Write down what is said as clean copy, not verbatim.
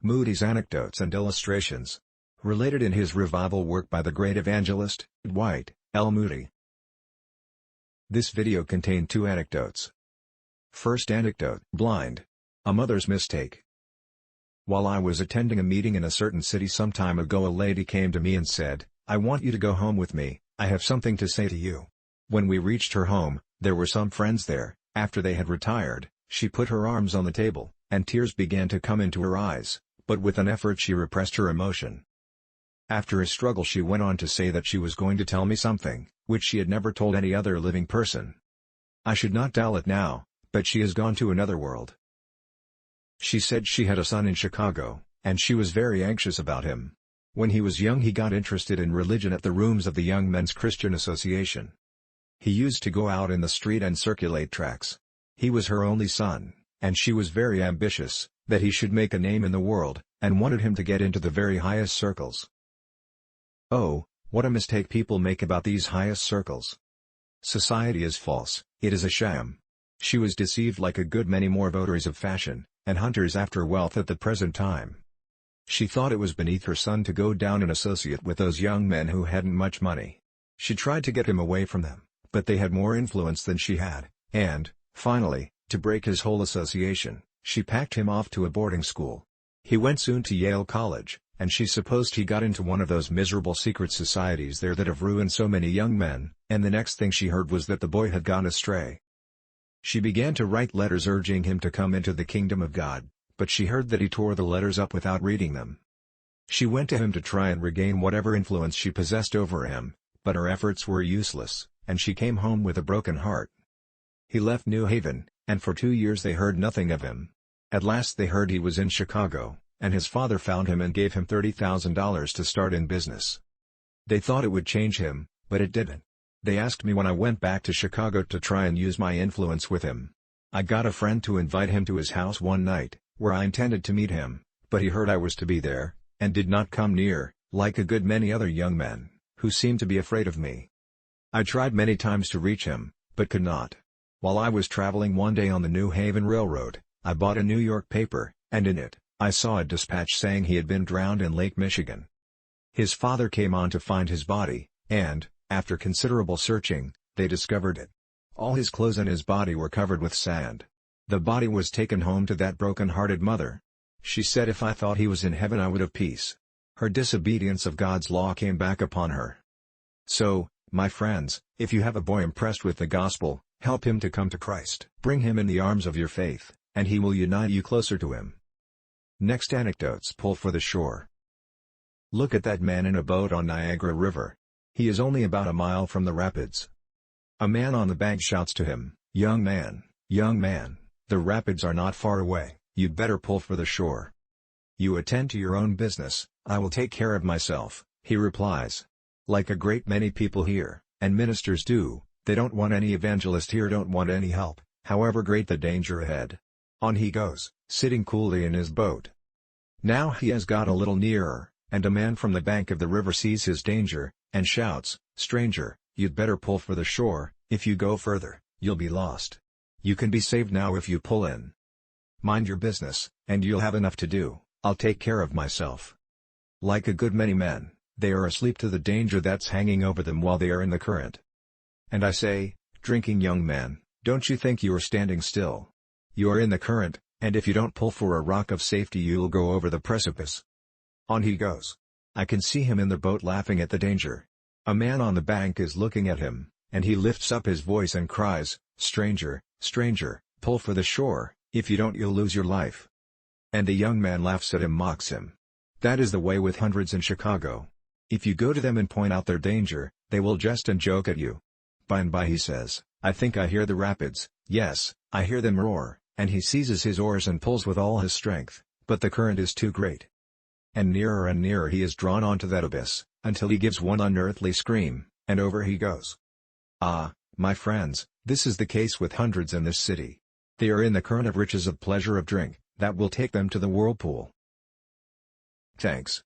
Moody's Anecdotes and Illustrations. Related in his revival work by the great evangelist, Dwight L. Moody. This video contained 2 anecdotes. First anecdote: a mother's mistake. While I was attending a meeting in a certain city some time ago, a lady came to me and said, "I want you to go home with me, I have something to say to you." When we reached her home, there were some friends there. After they had retired, she put her arms on the table, and tears began to come into her eyes, but with an effort she repressed her emotion. After a struggle she went on to say that she was going to tell me something, which she had never told any other living person. I should not tell it now, but she has gone to another world. She said she had a son in Chicago, and she was very anxious about him. When he was young he got interested in religion at the rooms of the Young Men's Christian Association. He used to go out in the street and circulate tracts. He was her only son, and she was very ambitious, that he should make a name in the world, and wanted him to get into the very highest circles. Oh, what a mistake people make about these highest circles. Society is false, it is a sham. She was deceived like a good many more votaries of fashion, and hunters after wealth at the present time. She thought it was beneath her son to go down and associate with those young men who hadn't much money. She tried to get him away from them, but they had more influence than she had, and, finally, to break his whole association, she packed him off to a boarding school. He went soon to Yale College, and she supposed he got into one of those miserable secret societies there that have ruined so many young men, and the next thing she heard was that the boy had gone astray. She began to write letters urging him to come into the kingdom of God, but she heard that he tore the letters up without reading them. She went to him to try and regain whatever influence she possessed over him, but her efforts were useless, and she came home with a broken heart. He left New Haven, and for 2 years they heard nothing of him. At last they heard he was in Chicago, and his father found him and gave him $30,000 to start in business. They thought it would change him, but it didn't. They asked me when I went back to Chicago to try and use my influence with him. I got a friend to invite him to his house one night, where I intended to meet him, but he heard I was to be there, and did not come near, like a good many other young men, who seemed to be afraid of me. I tried many times to reach him, but could not. While I was traveling one day on the New Haven Railroad, I bought a New York paper, and in it, I saw a dispatch saying he had been drowned in Lake Michigan. His father came on to find his body, and, after considerable searching, they discovered it. All his clothes and his body were covered with sand. The body was taken home to that broken-hearted mother. She said if I thought he was in heaven I would have peace. Her disobedience of God's law came back upon her. So, my friends, if you have a boy impressed with the gospel, help him to come to Christ. Bring him in the arms of your faith, and he will unite you closer to him. Next anecdotes: pull for the shore. Look at that man in a boat on Niagara River. He is only about a mile from the rapids. A man on the bank shouts to him, young man, the rapids are not far away, you'd better pull for the shore." "You attend to your own business, I will take care of myself," he replies. Like a great many people here, and ministers do, they don't want any evangelist here, don't want any help, however great the danger ahead. On he goes, sitting coolly in his boat. Now he has got a little nearer, and a man from the bank of the river sees his danger, and shouts, "Stranger, you'd better pull for the shore, if you go further, you'll be lost. You can be saved now if you pull in. Mind your business, and you'll have enough to do, I'll take care of myself." Like a good many men, they are asleep to the danger that's hanging over them while they are in the current. And I say, drinking young man, don't you think you are standing still? You are in the current, and if you don't pull for a rock of safety you'll go over the precipice. On he goes. I can see him in the boat laughing at the danger. A man on the bank is looking at him, and he lifts up his voice and cries, "Stranger, stranger, pull for the shore, if you don't you'll lose your life." And the young man laughs at him, mocks him. That is the way with hundreds in Chicago. If you go to them and point out their danger, they will jest and joke at you. By and by he says, "I think I hear the rapids, yes, I hear them roar," and he seizes his oars and pulls with all his strength, but the current is too great. And nearer he is drawn onto that abyss, until he gives one unearthly scream, and over he goes. Ah, my friends, this is the case with hundreds in this city. They are in the current of riches, of pleasure, of drink, that will take them to the whirlpool. Thanks.